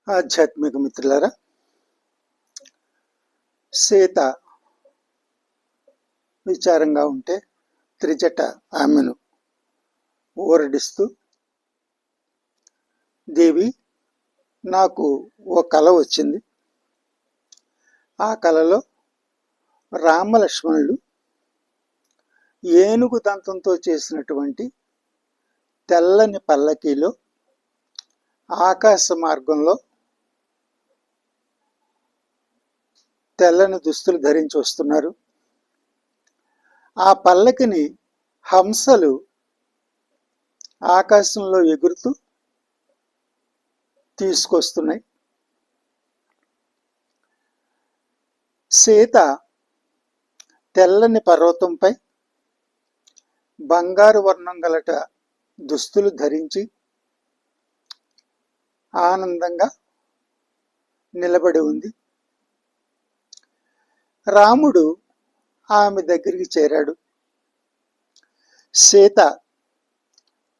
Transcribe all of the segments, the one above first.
ఆధ్యాత్మిక మిత్రులారా, సీత విచారంగా ఉంటే త్రిజట ఆమెను ఊరడిస్తూ, దేవి, నాకు ఓ కల వచ్చింది. ఆ కలలో రామలక్ష్మణులు ఏనుగు దంతంతో చేసినటువంటి తెల్లని పల్లకీలో ఆకాశ మార్గంలో తెల్లని దుస్తులు ధరించి వస్తున్నారు. ఆ పల్లకిని హంసలు ఆకాశంలో ఎగురుతూ తీసుకొస్తున్నాయి. సీత తెల్లని పర్వతంపై బంగారు వర్ణం గలట దుస్తులు ధరించి ఆనందంగా నిలబడి ఉంది. రాముడు ఆమె దగ్గరికి చేరాడు. సీత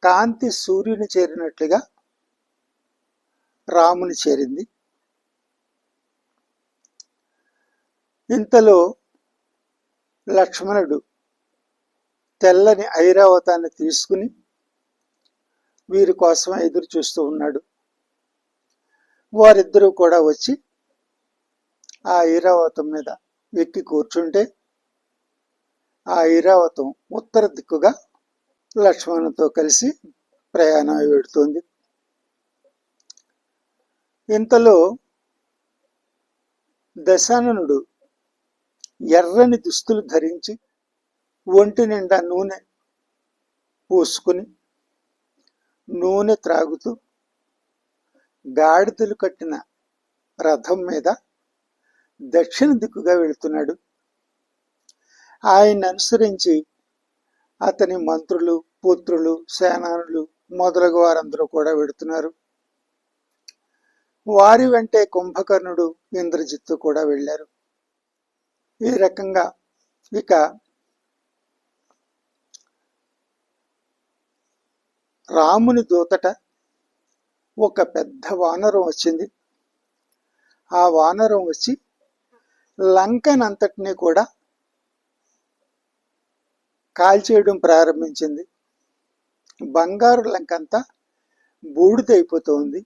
కాంతి సూర్యుని చేరినట్లుగా రాముని చేరింది. ఇంతలో లక్ష్మణుడు తెల్లని ఐరావతాన్ని తీసుకుని వీరి కోసం ఎదురు చూస్తూ ఉన్నాడు. వారిద్దరూ కూడా వచ్చి ఆ ఐరావతం మీద ఎక్కి కూర్చుంటే ఆ ఐరావతం ఉత్తర దిక్కుగా లక్ష్మణునితో కలిసి ప్రయాణం పెడుతుంది. ఇంతలో దశాననుడు ఎర్రని దుస్తులు ధరించి ఒంటి నిండా నూనె పూసుకుని నూనె త్రాగుతూ గాడిదలు కట్టిన రథం మీద దక్షిణ దిక్కుగా వెళుతున్నాడు. ఆయన్ని అనుసరించి అతని మంత్రులు, పుత్రులు, సేనానులు మొదలగు వారందరూ కూడా వెళుతున్నారు. వారి వెంటే కుంభకర్ణుడు, ఇంద్రజిత్తు కూడా వెళ్ళారు. ఈ రకంగా ఇక రాముని దూతట ఒక పెద్ద వానరం వచ్చింది. ఆ వానరం వచ్చి లంకనంతటినీ కూడా కాల్చేయడం ప్రారంభించింది. బంగారు లంకంతా బూడిదైపోతుంది.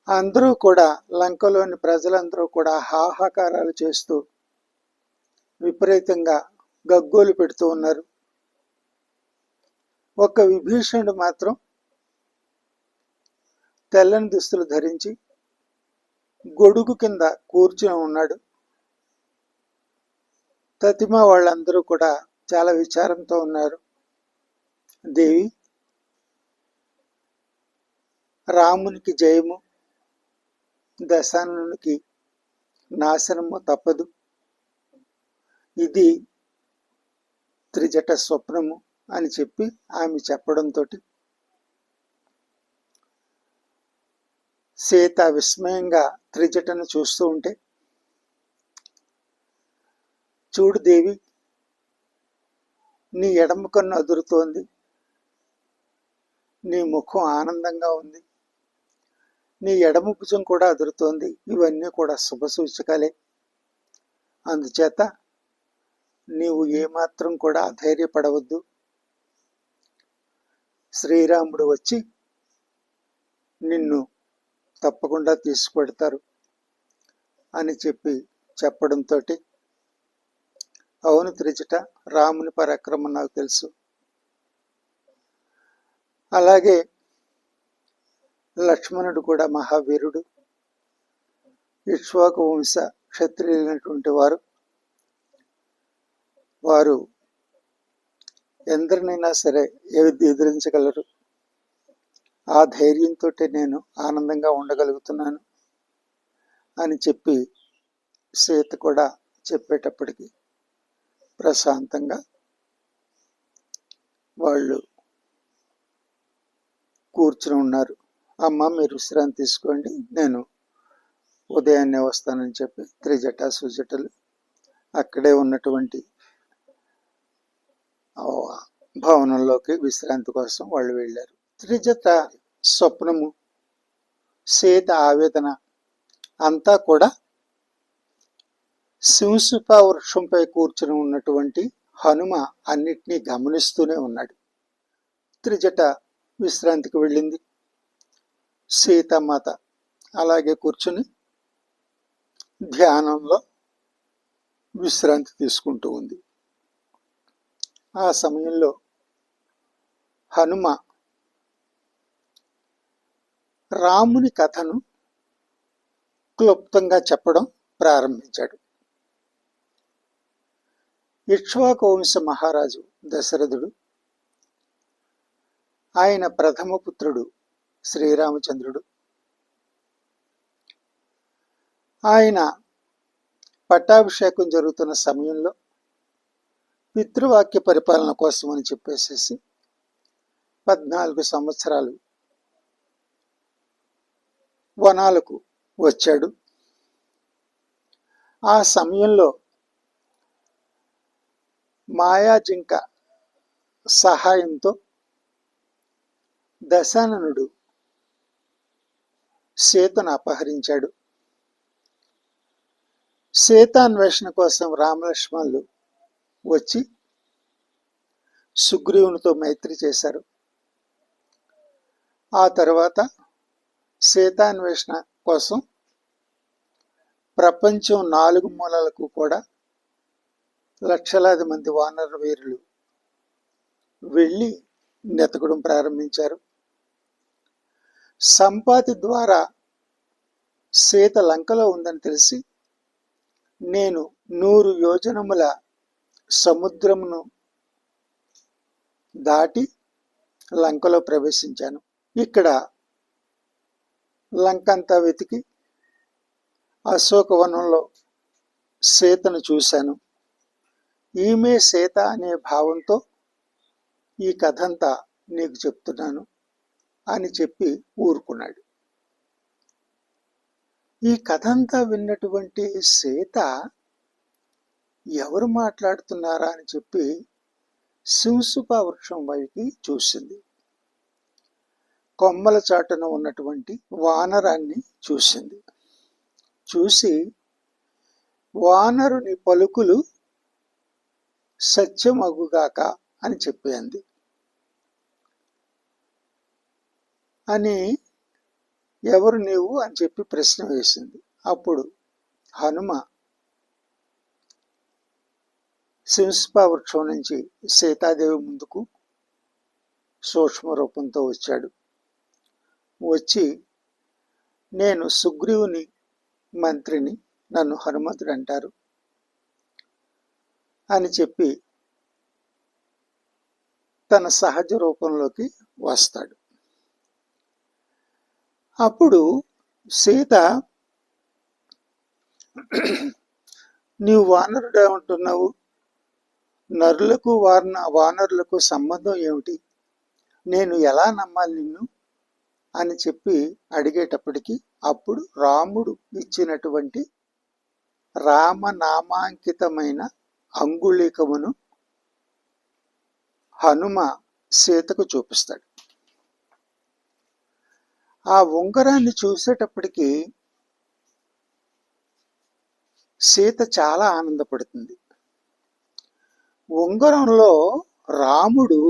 అందరూ కూడా, లంకలోని ప్రజలందరూ కూడా హాహాకారాలు చేస్తూ విపరీతంగా గగ్గోలు పెడుతూ ఉన్నారు. ఒక్క విభీషణుడు మాత్రం తెల్లని దుస్తులు ధరించి గొడుగు కింద కూర్చుని ఉన్నాడు. తతిమ వాళ్ళందరూ కూడా చాలా విచారంతో ఉన్నారు. దేవి, రామునికి జయము, దశాననునికి నాశనము తప్పదు. ఇది త్రిజట స్వప్నము అని చెప్పి ఆమె చెప్పడంతో సీత విస్మయంగా త్రిజటను చూస్తూ ఉంటే, చూడు దేవి, నీ ఎడమ కన్ను అదురుతోంది, నీ ముఖం ఆనందంగా ఉంది, నీ ఎడమ భుజం కూడా అదురుతోంది. ఇవన్నీ కూడా శుభ సూచకాలే. అందుచేత నీవు ఏమాత్రం కూడా అధైర్యపడవద్దు. శ్రీరాముడు వచ్చి నిన్ను తప్పకుండా తీసుకుపెడతారు అని చెప్పడంతో, అవును త్రిజట, రాముని పరాక్రమం నాకు తెలుసు. అలాగే లక్ష్మణుడు కూడా మహావీరుడు, ఇక్ష్వాకు వంశ క్షత్రియులైనటువంటి వారు ఎందరినైనా సరే ఎదిరించగలరు. ఆ ధైర్యంతో నేను ఆనందంగా ఉండగలుగుతున్నాను అని చెప్పి సీత కూడా చెప్పేటప్పటికి ప్రశాంతంగా వాళ్ళు కూర్చుని ఉన్నారు. అమ్మ, మీరు విశ్రాంతి తీసుకోండి, నేను ఉదయాన్నే వస్తానని చెప్పి త్రిజట సుజటలు అక్కడే ఉన్నటువంటి భవనంలోకి విశ్రాంతి కోసం వాళ్ళు వెళ్ళారు. త్రిజట స్వప్నము సీత ఆవేదన అంతా కూడా సింసుప వృక్షంపై కూర్చుని ఉన్నటువంటి హనుమ అన్నిటినీ గమనిస్తూనే ఉన్నాడు. త్రిజట విశ్రాంతికి వెళ్ళింది. సీతామాత అలాగే కూర్చుని ధ్యానంలో విశ్రాంతి తీసుకుంటూ ఉంది. ఆ సమయంలో హనుమ రాముని కథను క్లుప్తంగా చెప్పడం ప్రారంభించాడు. ఇక్ష్వాకు వంశ మహారాజు దశరథుడు, ఆయన ప్రథమ పుత్రుడు శ్రీరామచంద్రుడు. ఆయన పట్టాభిషేకం జరుగుతున్న సమయంలో పితృవాక్య పరిపాలన కోసం అని చెప్పేసేసి 14 సంవత్సరాలు వనాలకు వచ్చాడు. ఆ సమయంలో మాయాజింక సహాయంతో దశాననుడు సీతను అపహరించాడు. సీతాన్వేషణ కోసం రామలక్ష్మణులు వచ్చి సుగ్రీవునితో మైత్రి చేశారు. ఆ తర్వాత సీతాన్వేషణ కోసం ప్రపంచం 4 మూలలకు కూడా లక్షలాది మంది వానర వీరులు వెళ్ళి నెతకడం ప్రారంభించారు. సంపాతి ద్వారా సీత లంకలో ఉందని తెలిసి నేను 100 యోజనముల సముద్రమును దాటి లంకలో ప్రవేశించాను. ఇక్కడ లంకంతా వెతికి అశోకవనంలో సీతను చూశాను. ఈమె సీత అనే భావంతో ఈ కథంతా నీకు చెప్తున్నాను అని చెప్పి ఊరుకున్నాడు. ఈ కథంతా విన్నటువంటి సీత ఎవరు మాట్లాడుతున్నారా అని చెప్పి సింసుప వృక్షం వైపు చూసింది. కొమ్మల చాటున ఉన్నటువంటి వానరాన్ని చూసింది. చూసి వానరుని పలుకులు సత్యమగుగాక అని చెప్పింది. అని ఎవరు నీవు అని చెప్పి ప్రశ్న వేసింది. అప్పుడు హనుమ సింసుప వృక్షం నుంచి సీతాదేవి ముందుకు సూక్ష్మ రూపంతో వచ్చాడు. వచ్చి నేను సుగ్రీవుని మంత్రిని, నన్ను హనుమంతుడు అంటారు అని చెప్పి తన సహజ రూపంలోకి వస్తాడు. అప్పుడు సీత, నీవు వానరుడే ఉంటున్నావు, నరులకు వానరులకు సంబంధం ఏమిటి, నేను ఎలా నమ్మాలి నిన్ను అని చెప్పి అడిగేటప్పటికి అప్పుడు రాముడు ఇచ్చినటువంటి రామనామాంకితమైన అంగుళికమును హనుమ సీతకు చూపిస్తాడు. ఆ ఉంగరాన్ని చూసేటప్పటికి సీత చాలా ఆనందపడుతుంది. ఉంగరంలో రాముడు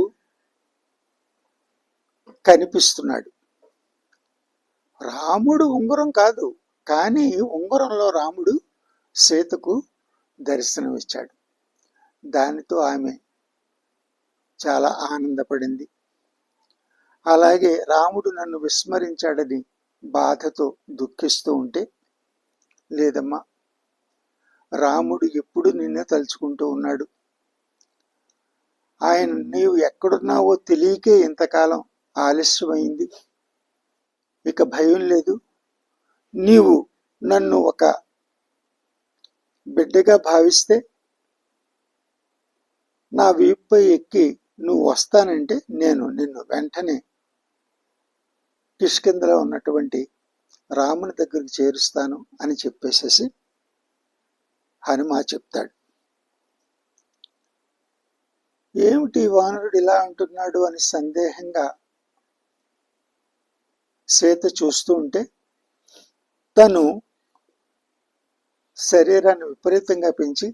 కనిపిస్తున్నాడు. రాముడు ఉంగరం కాదు, కానీ ఉంగరంలో రాముడు సీతకు దర్శనమిచ్చాడు. దానితో ఆమె చాలా ఆనందపడింది. అలాగే రాముడు నన్ను విస్మరించాడని బాధతో దుఃఖిస్తూ ఉంటే, లేదమ్మా, రాముడు ఎప్పుడు నిన్నే తలుచుకుంటూ ఉన్నాడు. ఆయన నీవు ఎక్కడున్నావో తెలియకే ఇంతకాలం ఆలస్యమైంది. ఇక భయం లేదు. నీవు నన్ను ఒక బిడ్డగా భావిస్తే నా వీపుపై ఎక్కి నువ్వు వస్తానంటే నేను నిన్ను వెంటనే కిష్కింధలో ఉన్నటువంటి రాముని దగ్గరికి చేరుస్తాను అని చెప్పేసేసి హనుమ చెప్తాడు. ఏమిటి వానరుడు ఇలా అంటున్నాడు అని సందేహంగా సీత చూస్తూ ఉంటే తను శరీరాన్ని విపరీతంగా పెంచి,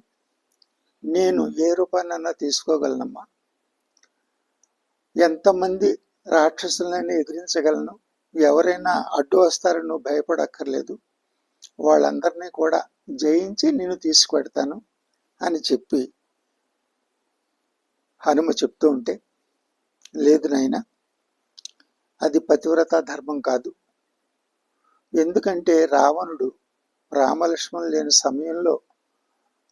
నేను ఏ రూపాన్నన్నా తీసుకోగలనమ్మా, ఎంతమంది రాక్షసులైనా ఎదిరించగలను, ఎవరైనా అడ్డు వస్తారని నువ్వు భయపడక్కర్లేదు, వాళ్ళందరినీ కూడా జయించి నేను తీసుకువెడతాను అని చెప్పి హనుమ చెప్తూ ఉంటే, లేదు నాయనా, అది పతివ్రత ధర్మం కాదు. ఎందుకంటే రావణుడు రామలక్ష్మణులు లేని సమయంలో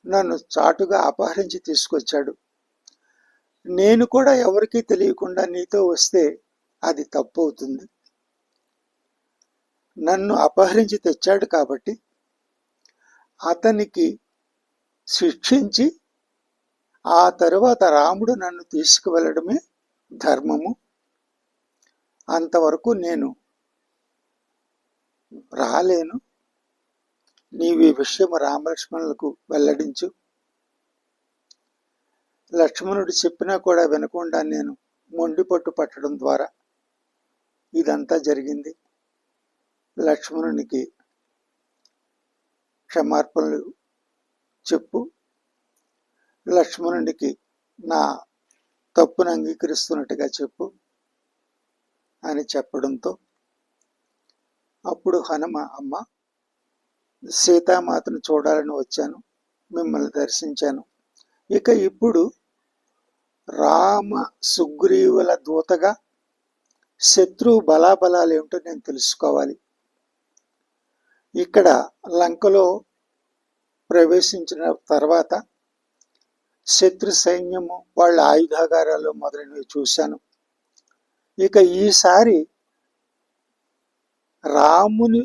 నన్ను చాటుగా అపహరించి తీసుకొచ్చాడు. నేను కూడా ఎవరికీ తెలియకుండా నీతో వస్తే అది తప్పు అవుతుంది. నన్ను అపహరించి తెచ్చాడు కాబట్టి అతనికి శిక్షించి ఆ తరువాత రాముడు నన్ను తీసుకువెళ్ళడమే ధర్మము. అంతవరకు నేను రాలేను. నీవు ఈ విషయం రామలక్ష్మణులకు వెల్లడించు. లక్ష్మణుడు చెప్పినా కూడా వినకుండా నేను మొండిపట్టు పట్టడం ద్వారా ఇదంతా జరిగింది. లక్ష్మణునికి క్షమార్పణలు చెప్పు, లక్ష్మణునికి నా తప్పును అంగీకరిస్తున్నట్టుగా చెప్పు అని చెప్పడంతో అప్పుడు హనుమ, అమ్మ, సీతామాతను చూడాలని వచ్చాను, మిమ్మల్ని దర్శించాను. ఇక ఇప్పుడు రామ సుగ్రీవుల దూతగా శత్రువు బలాబలాలు ఏమిటో నేను తెలుసుకోవాలి. ఇక్కడ లంకలో ప్రవేశించిన తర్వాత శత్రు సైన్యము, వాళ్ళ ఆయుధాగారాలు మొదలైనవి చూశాను. ఇక ఈసారి రాముని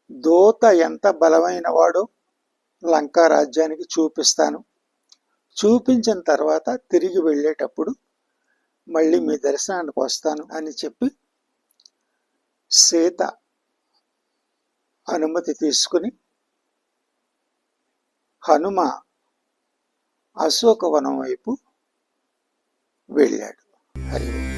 దూత ఎంత బలమైన వాడో లంకా రాజ్యానికి చూపిస్తాను. చూపించిన తర్వాత తిరిగి వెళ్ళేటప్పుడు మళ్ళీ మీ దర్శనానికి వస్తాను అని చెప్పి సీత అనుమతి తీసుకుని హనుమ అశోకవనం వైపు వెళ్ళాడు. హరి